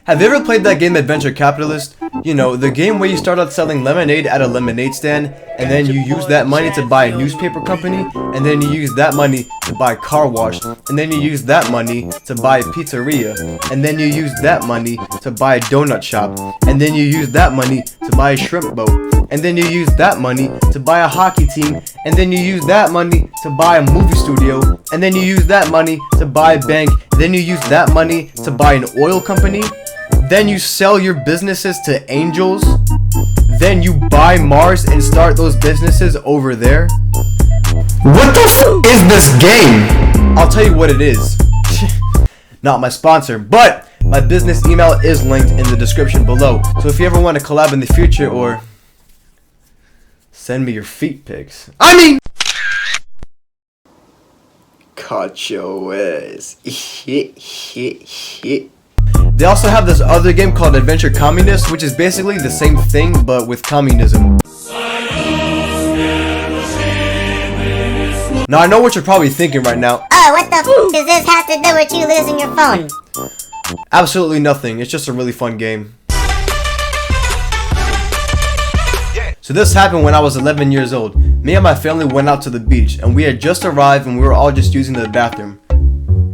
Have you ever played that game Adventure Capitalist? You know, the game where you start out selling lemonade at a lemonade stand, and then you use that money to buy a newspaper company, and then you use that money to buy a car wash, and then you use that money to buy a pizzeria, and then you use that money to buy a donut shop, and then you use that money to buy a shrimp boat, and then you use that money to buy a hockey team, and then you use that money to buy a movie studio, and then you use that money to buy a bank, and then you use that money to buy an oil company. Then you sell your businesses to angels. Then you buy Mars and start those businesses over there. What the f is this game? I'll tell you what it is. Not my sponsor, but my business email is linked in the description below. So if you ever want to collab in the future or send me your feet pics. Caught your ass. They also have this other game called Adventure Communist, which is basically the same thing, but with communism. Now, I know what you're probably thinking right now. Oh, what the f does this have to do with you losing your phone? Absolutely nothing. It's just a really fun game. So this happened when I was 11 years old. Me and my family went out to the beach, and we had just arrived and we were all just using the bathroom.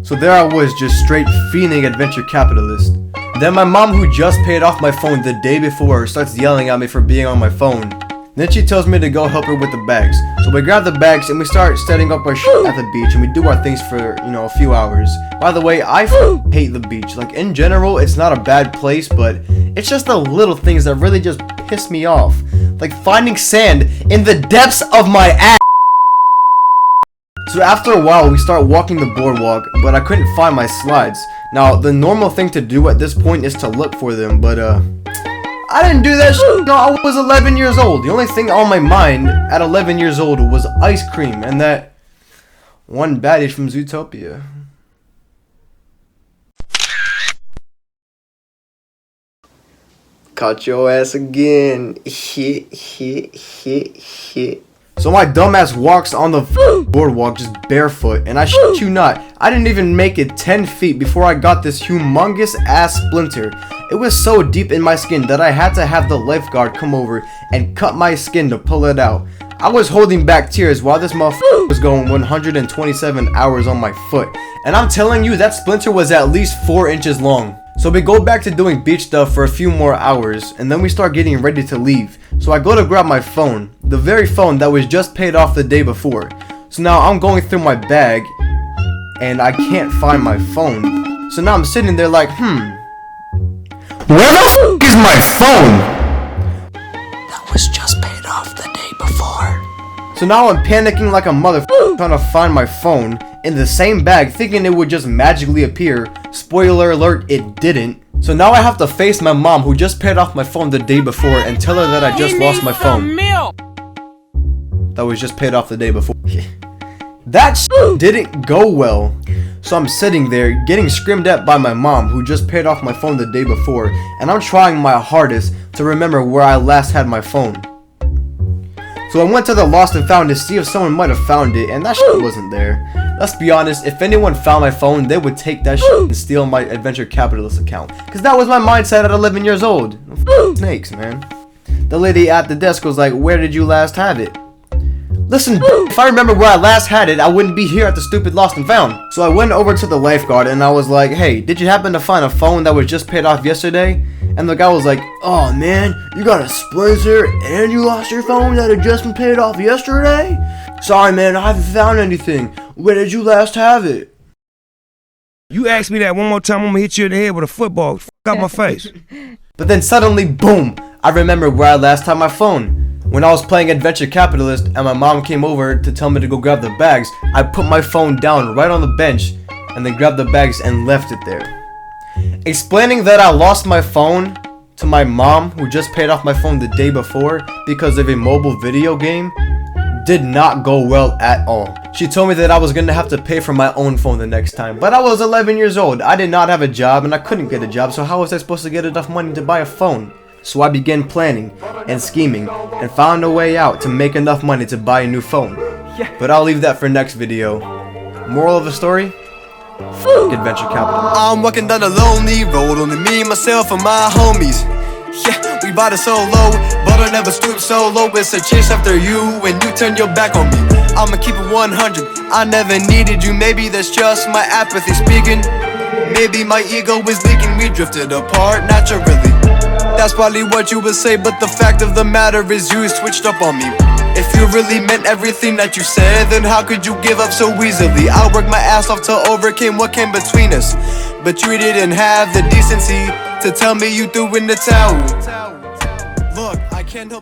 So there I was, just straight fiending Adventure Capitalist. Then my mom, who just paid off my phone the day before, starts yelling at me for being on my phone. Then she tells me to go help her with the bags. So we grab the bags and we start setting up our shit at the beach, and we do our things for, a few hours. By the way, I hate the beach. Like, in general, it's not a bad place, but it's just the little things that really just piss me off. Like finding sand in the depths of my ass. So after a while, we start walking the boardwalk, but I couldn't find my slides. Now, the normal thing to do at this point is to look for them, but I didn't do that shit. No, I was 11 years old. The only thing on my mind at 11 years old was ice cream and that one baddie from Zootopia. Caught your ass again. So my dumbass walks on the boardwalk just barefoot, and I shit you not, I didn't even make it 10 feet before I got this humongous ass splinter. It was so deep in my skin that I had to have the lifeguard come over and cut my skin to pull it out. I was holding back tears while this motherfucker was going 127 hours on my foot, and I'm telling you that splinter was at least 4 inches long. So we go back to doing beach stuff for a few more hours, and then we start getting ready to leave. So I go to grab my phone, the very phone that was just paid off the day before. So now I'm going through my bag, and I can't find my phone. So now I'm sitting there like, where the f is my phone? That was just paid off the day before. So now I'm panicking like a motherfucker trying to find my phone in the same bag, thinking it would just magically appear. Spoiler alert, it didn't. So now I have to face my mom, who just paid off my phone the day before, and tell her that I just lost my phone. That was just paid off the day before. That didn't go well. So I'm sitting there getting screamed at by my mom, who just paid off my phone the day before, and I'm trying my hardest to remember where I last had my phone. So I went to the lost and found to see if someone might have found it, and that shit wasn't there. Let's be honest, if anyone found my phone, they would take that shit and steal my Adventure Capitalist account. Cause that was my mindset at 11 years old. Snakes, man. The lady at the desk was like, where did you last have it? Listen, if I remember where I last had it, I wouldn't be here at the stupid lost and found. So I went over to the lifeguard and I was like, hey, did you happen to find a phone that was just paid off yesterday? And the guy was like, oh man, you got a splinter and you lost your phone that had just been paid off yesterday? Sorry man, I haven't found anything. Where did you last have it? You ask me that one more time, I'm gonna hit you in the head with a football. F out my face. But then suddenly, boom, I remembered where I last had my phone. When I was playing Adventure Capitalist and my mom came over to tell me to go grab the bags, I put my phone down right on the bench and then grabbed the bags and left it there. Explaining that I lost my phone to my mom, who just paid off my phone the day before because of a mobile video game, did not go well at all. She told me that I was gonna have to pay for my own phone the next time, but I was 11 years old. I did not have a job and I couldn't get a job, so how was I supposed to get enough money to buy a phone? So I began planning and scheming and found a way out to make enough money to buy a new phone. But I'll leave that for next video. Moral of the story? Fucking venture capital. I'm walking down a lonely road, only me, myself, and my homies. Yeah, we bought it so low, but I never stoop so low. It's a chase after you, and you turn your back on me. I'ma keep it 100, I never needed you. Maybe that's just my apathy speaking. Maybe my ego is leaking, we drifted apart naturally. That's probably what you would say, but the fact of the matter is you switched up on me. If you really meant everything that you said, then how could you give up so easily? I worked my ass off to overcome what came between us, but you didn't have the decency to tell me you threw in the towel. Look, I can't help